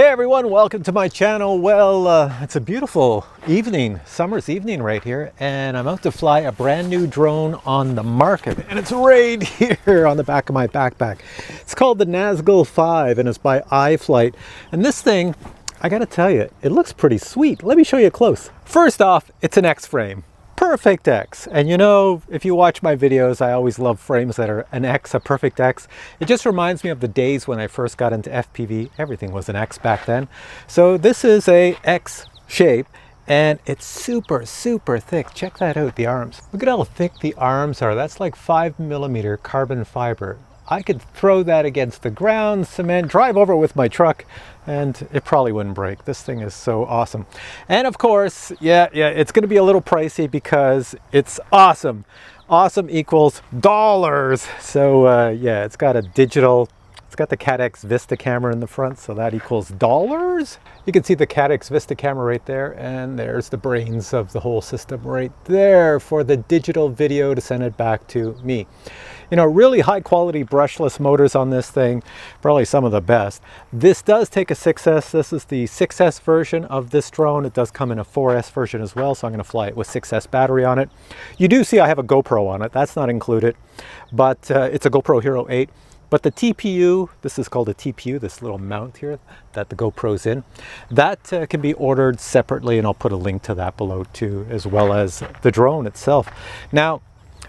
Hey everyone, welcome to my channel. Well, it's a beautiful evening, summer's evening right here, and I'm out to fly a brand new drone on the market, and it's right here on the back of my backpack. It's called the Nazgul 5 and it's by iFlight. And this thing, I gotta tell you, it looks pretty sweet. Let me show you close. First off, it's an X frame. Perfect X. And you know, if you watch my videos, I always love frames that are an X, a perfect X. It just reminds me of the days when I first got into FPV. Everything was an X back then. So this is a X shape and it's super thick. Check that out, the arms. Look at how thick the arms are. That's like 5mm carbon fiber. I could throw that against the ground, cement, drive over with my truck, and it probably wouldn't break. This thing is so awesome. And of course, yeah, it's gonna be a little pricey because it's awesome. Awesome equals dollars. So yeah, it's got a digital, it's got the CAT-X Vista camera in the front, so that equals dollars. You can see the CAT-X Vista camera right there, and there's the brains of the whole system right there for the digital video to send it back to me. You know, really high quality brushless motors on this thing, probably some of the best. This does take a 6S. This is the 6S version of this drone. It does come in a 4S version as well, so I'm gonna fly it with 6S battery on it. You do see I have a GoPro on it. That's not included, but it's a GoPro Hero 8. But the TPU, this is called a TPU, this little mount here that the GoPro's in, that can be ordered separately, and I'll put a link to that below too, as well as the drone itself. Now,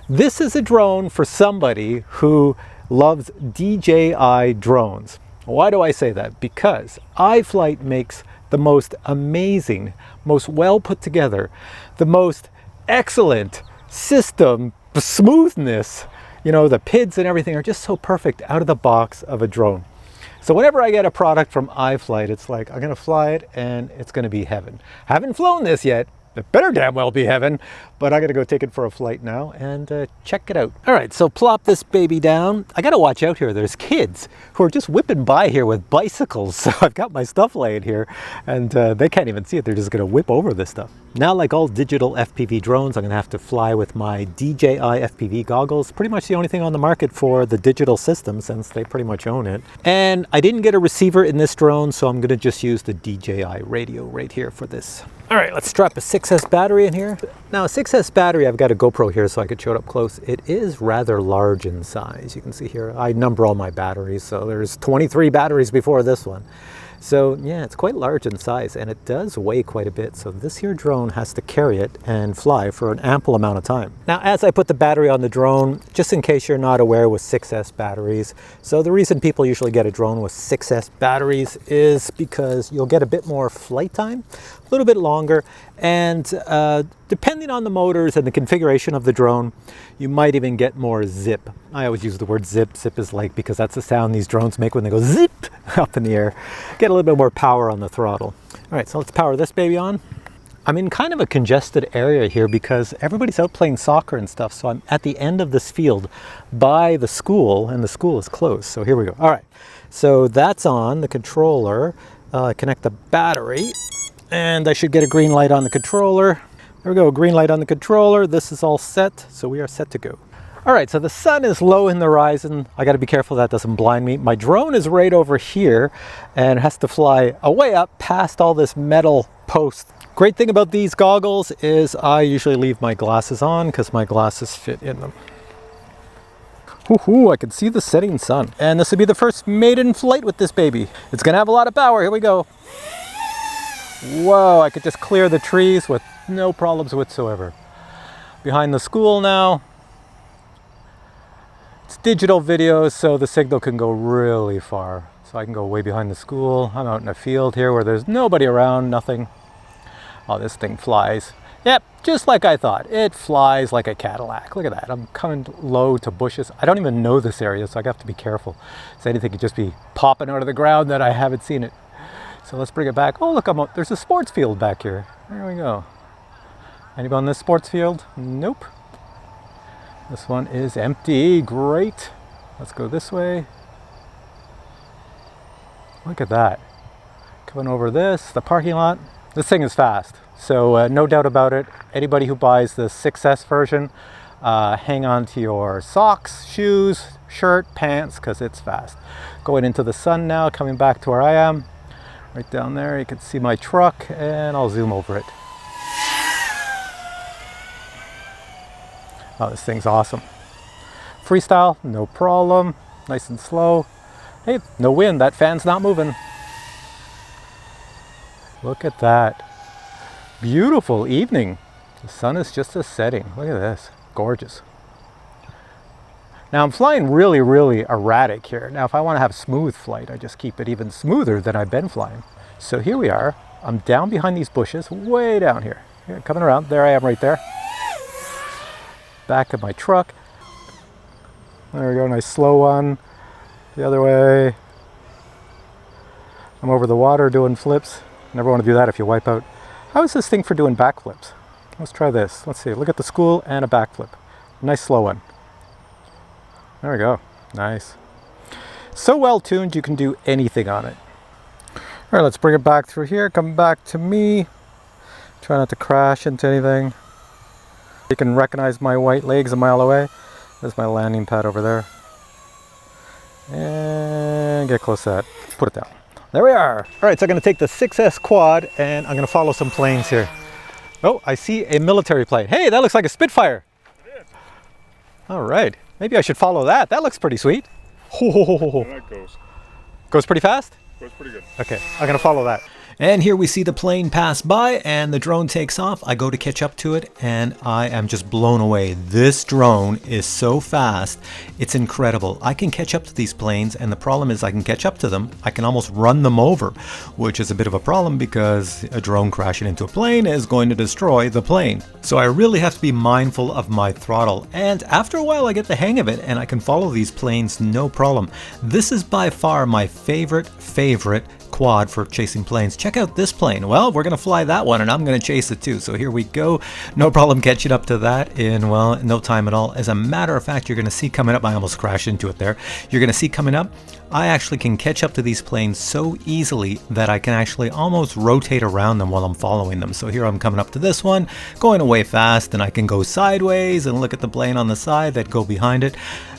this is a drone for somebody who loves DJI drones. Why do I say that? Because iFlight makes the most amazing, most well put together, the most excellent system, smoothness. You know, the PIDs and everything are just so perfect out of the box of a drone. So whenever I get a product from iFlight, it's like, I'm gonna fly it and it's gonna be heaven. Haven't flown this yet. It better damn well be heaven, but I gotta go take it for a flight now and check it out. All right, so plop this baby down. I gotta watch out here. There's kids who are just whipping by here with bicycles. So I've got my stuff laying here and they can't even see it. They're just gonna whip over this stuff. Now, like all digital FPV drones, I'm gonna have to fly with my DJI FPV goggles. Pretty much the only thing on the market for the digital system, since they pretty much own it. And I didn't get a receiver in this drone, so I'm gonna just use the DJI radio right here for this. All right, let's strap a 6S battery in here. Now, a 6S battery, I've got a GoPro here so I could show it up close. It is rather large in size. You can see here, I number all my batteries, so there's 23 batteries before this one. So yeah, it's quite large in size, and it does weigh quite a bit. So this here drone has to carry it and fly for an ample amount of time. Now, as I put the battery on the drone, just in case you're not aware with 6S batteries, so the reason people usually get a drone with 6S batteries is because you'll get a bit more flight time, a little bit longer, and depending on the motors and the configuration of the drone, you might even get more zip. I always use the word zip. Zip is like, because that's the sound these drones make when they go zip up in the air. Get a little bit more power on the throttle. All right, so let's power this baby on. I'm in kind of a congested area here because everybody's out playing soccer and stuff. So I'm at the end of this field by the school, and the school is closed. So here we go. All right, so that's on the controller. Connect the battery, and I should get a green light on the controller. There we go, green light on the controller. This is all set, so we are set to go. All right, so the sun is low in the horizon. I gotta be careful that doesn't blind me. My drone is right over here and it has to fly way up past all this metal post. Great thing about these goggles is I usually leave my glasses on because my glasses fit in them. Woohoo, I can see the setting sun. And this will be the first maiden flight with this baby. It's gonna have a lot of power, here we go. Whoa, I could just clear the trees with no problems whatsoever. Behind the school now. It's digital videos, so the signal can go really far. So I can go way behind the school. I'm out in a field here where there's nobody around, nothing. Oh, this thing flies. Yep, just like I thought. It flies like a Cadillac. Look at that. I'm coming low to bushes. I don't even know this area, so I have to be careful. So anything could just be popping out of the ground that I haven't seen it. So let's bring it back. Oh, look, there's a sports field back here. There we go. Anybody on this sports field? Nope. This one is empty. Great. Let's go this way. Look at that. Coming over this, the parking lot. This thing is fast. So no doubt about it. Anybody who buys the 6S version, hang on to your socks, shoes, shirt, pants, because it's fast. Going into the sun now, coming back to where I am. Right down there, you can see my truck, and I'll zoom over it. Oh, this thing's awesome. Freestyle, no problem. Nice and slow. Hey, no wind, that fan's not moving. Look at that. Beautiful evening. The sun is just setting. Look at this, gorgeous. Now I'm flying really erratic here. Now if I want to have smooth flight, I just keep it even smoother than I've been flying. So here we are. I'm down behind these bushes, way down here. Coming around, there I am right there. Back of my truck. There we go, nice slow one. The other way. I'm over the water doing flips. Never want to do that if you wipe out. How is this thing for doing backflips? Let's try this. Let's see, look at the school and a backflip. Nice slow one. There we go, nice. So well tuned you can do anything on it. All right, let's bring it back through here, come back to me. Try not to crash into anything. You can recognize my white legs a mile away. There's my landing pad over there. And get close to that, put it down. There we are. All right, so I'm gonna take the 6S quad and I'm gonna follow some planes here. Oh, I see a military plane. Hey, that looks like a Spitfire. It is. All right, maybe I should follow that. That looks pretty sweet. Oh, that goes. Goes pretty fast? Goes pretty good. Okay, I'm gonna follow that. And here we see the plane pass by and the drone takes off. I go to catch up to it and I am just blown away. This drone is so fast. It's incredible. I can catch up to these planes, and the problem is I can catch up to them. I can almost run them over, which is a bit of a problem because a drone crashing into a plane is going to destroy the plane. So I really have to be mindful of my throttle. And after a while I get the hang of it and I can follow these planes no problem. This is by far my favorite quad for chasing planes. Check out this plane. Well, we're gonna fly that one and I'm gonna chase it too. So here we go. No problem catching up to that in, well, no time at all. As a matter of fact, you're gonna see coming up, I almost crashed into it there. You're gonna see coming up, I actually can catch up to these planes so easily that I can actually almost rotate around them while I'm following them. So here I'm coming up to this one, going away fast, and I can go sideways and look at the plane on the side that go behind it.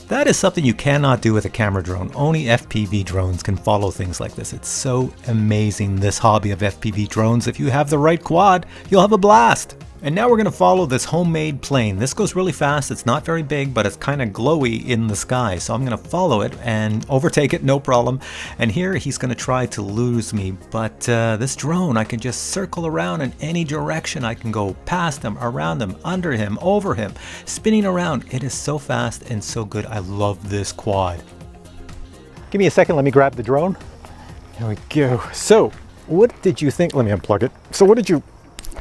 That is something you cannot do with a camera drone. Only FPV drones can follow things like this. It's so amazing, this hobby of FPV drones. If you have the right quad, you'll have a blast. And now we're going to follow this homemade plane. This goes really fast. It's not very big, but it's kind of glowy in the sky. So I'm going to follow it and overtake it, no problem. And here he's going to try to lose me. But this drone, I can just circle around in any direction. I can go past him, around him, under him, over him, spinning around. It is so fast and so good. I love this quad. Give me a second, let me grab the drone. Here we go. So, what did you think? Let me unplug it. So what did you...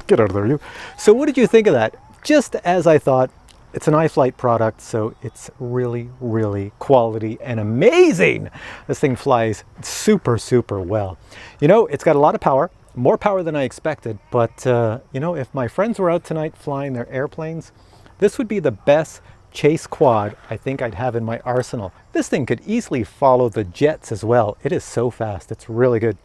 Get out of there, you. So what did you think of that? Just as I thought, it's an iFlight product, so it's really quality and amazing. This thing flies super well. You know, it's got a lot of power, more power than I expected, but you know, if my friends were out tonight flying their airplanes, this would be the best chase quad I think I'd have in my arsenal. This thing could easily follow the jets as well. It is so fast, it's really good.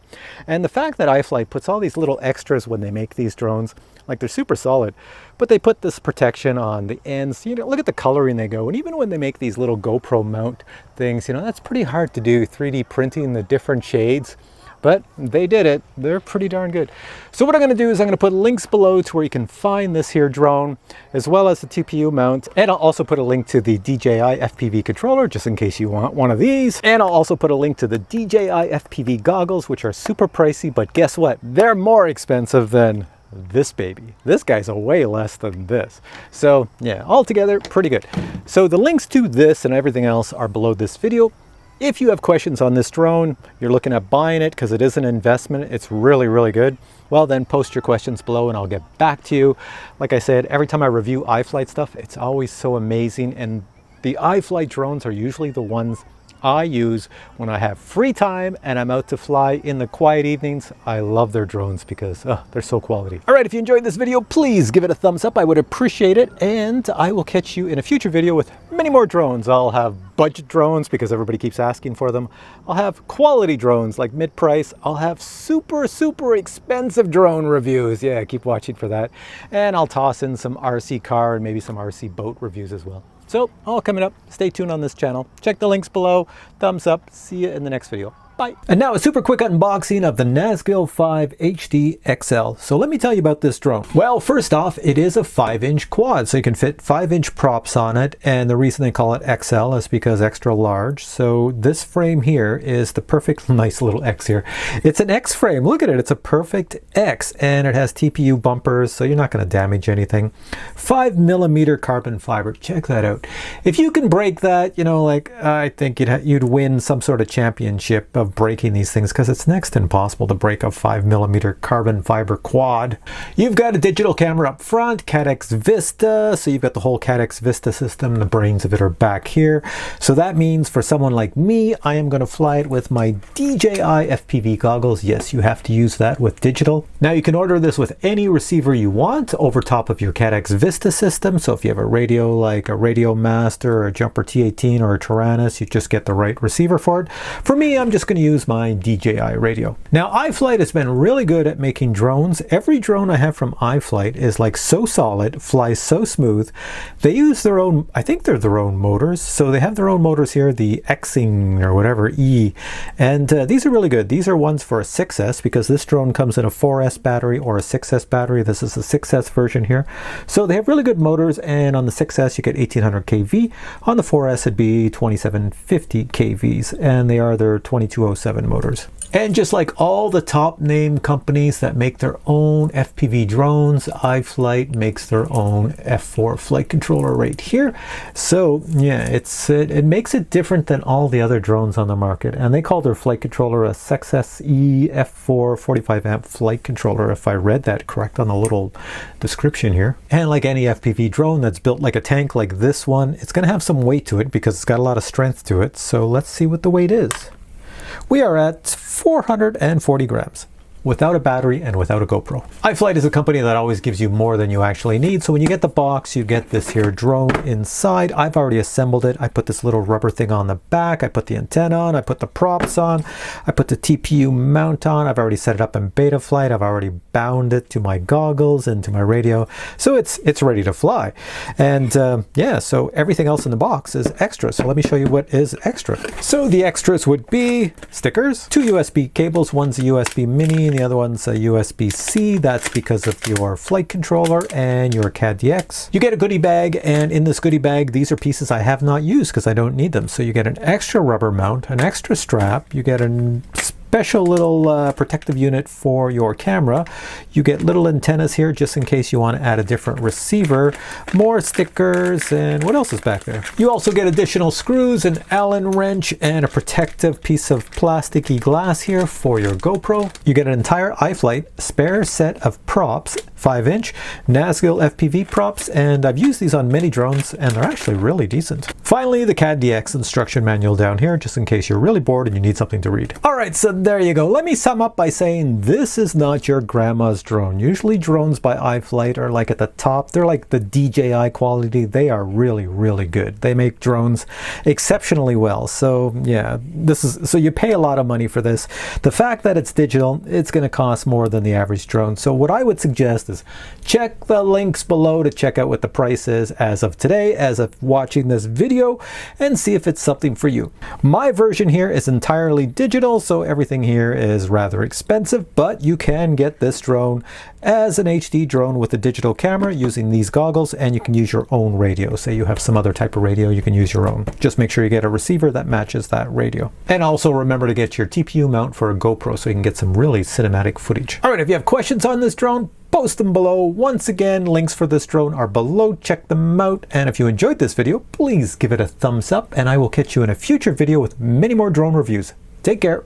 And the fact that iFlight puts all these little extras when they make these drones, like they're super solid, but they put this protection on the ends. You know, look at the coloring they go. And even when they make these little GoPro mount things, you know, that's pretty hard to do, 3D printing the different shades. But they did it. They're pretty darn good. So what I'm going to do is I'm going to put links below to where you can find this here drone, as well as the TPU mount. And I'll also put a link to the DJI FPV controller, just in case you want one of these. And I'll also put a link to the DJI FPV goggles, which are super pricey, but guess what? They're more expensive than this baby. This guy's a way less than this. So yeah, altogether pretty good. So the links to this and everything else are below this video. If you have questions on this drone, you're looking at buying it because it is an investment, it's really good, well then post your questions below and I'll get back to you. Like I said, every time I review iFlight stuff, it's always so amazing, and the iFlight drones are usually the ones I use when I have free time and I'm out to fly in the quiet evenings. I love their drones because they're so quality. All right, if you enjoyed this video, please give it a thumbs up. I would appreciate it, and I will catch you in a future video with many more drones. I'll have budget drones because everybody keeps asking for them. I'll have quality drones like mid-price. I'll have super expensive drone reviews. Yeah, keep watching for that. And I'll toss in some RC car and maybe some RC boat reviews as well. So all coming up. Stay tuned on this channel. Check the links below. Thumbs up. See you in the next video. Bye. And now a super quick unboxing of the Nazgul 5 HD XL. So let me tell you about this drone. Well, first off, it is a 5-inch quad, so you can fit 5-inch props on it. And the reason they call it XL is because extra large. So this frame here is the perfect, nice little X here. It's an X frame. Look at it. It's a perfect X, and it has TPU bumpers, so you're not going to damage anything. 5mm carbon fiber. Check that out. If you can break that, you know, like I think you'd win some sort of championship of breaking these things, because it's next to impossible to break a 5mm carbon fiber quad. You've got a digital camera up front, CADX Vista, so you've got the whole CADX Vista system. The brains of it are back here. So that means for someone like me, I am going to fly it with my DJI FPV goggles. Yes, you have to use that with digital. Now you can order this with any receiver you want over top of your CADX Vista system. So if you have a radio like a Radio Master or a Jumper T18 or a Tyrannus, you just get the right receiver for it. For me, I'm just going to use my DJI radio. Now iFlight has been really good at making drones. Every drone I have from iFlight is like so solid, flies so smooth. They use their own, I think they're their own motors. So they have their own motors here, the Xing or whatever E, and these are really good. These are ones for a 6S, because this drone comes in a 4S battery or a 6S battery. This is the 6S version here. So they have really good motors, and on the 6S you get 1800 kV. On the 4S it'd be 2750 kVs, and they are their 2207 motors. And just like all the top name companies that make their own FPV drones, iFlight makes their own F4 flight controller right here. So yeah, it makes it different than all the other drones on the market. And they call their flight controller a SXSE F4 45 amp flight controller, if I read that correct on the little description here. And like any FPV drone that's built like a tank like this one, it's going to have some weight to it because it's got a lot of strength to it. So let's see what the weight is. We are at 440 grams. Without a battery and without a GoPro. iFlight is a company that always gives you more than you actually need. So when you get the box, you get this here drone inside. I've already assembled it. I put this little rubber thing on the back. I put the antenna on. I put the props on. I put the TPU mount on. I've already set it up in Betaflight. I've already bound it to my goggles and to my radio. So it's ready to fly. And yeah, so everything else in the box is extra. So let me show you what is extra. So the extras would be stickers, 2 USB cables. One's a USB mini, and the other one's a USB-C. That's because of your flight controller and your CADX. You get a goodie bag, and in this goodie bag, these are pieces I have not used because I don't need them. So you get an extra rubber mount, an extra strap, you get a special little protective unit for your camera. You get little antennas here just in case you want to add a different receiver, more stickers, and what else is back there? You also get additional screws, an Allen wrench, and a protective piece of plasticky glass here for your GoPro. You get an entire iFlight spare set of props, 5-inch Nazgul FPV props, and I've used these on many drones and they're actually really decent. Finally, the CADX instruction manual down here just in case you're really bored and you need something to read. Alright, so there you go. Let me sum up by saying this is not your grandma's drone. Usually drones by iFlight are like at the top. They're like the DJI quality. They are really, really good. They make drones exceptionally well. So yeah, so you pay a lot of money for this. The fact that it's digital, it's going to cost more than the average drone. So what I would suggest is check the links below to check out what the price is as of today, as of watching this video, and see if it's something for you. My version here is entirely digital, so everything here is rather expensive, but you can get this drone as an HD drone with a digital camera using these goggles, and you can use your own radio. Say you have some other type of radio, you can use your own. Just make sure you get a receiver that matches that radio. And also remember to get your TPU mount for a GoPro so you can get some really cinematic footage. Alright, if you have questions on this drone, post them below. Once again, links for this drone are below. Check them out. And if you enjoyed this video, please give it a thumbs up, and I will catch you in a future video with many more drone reviews. Take care.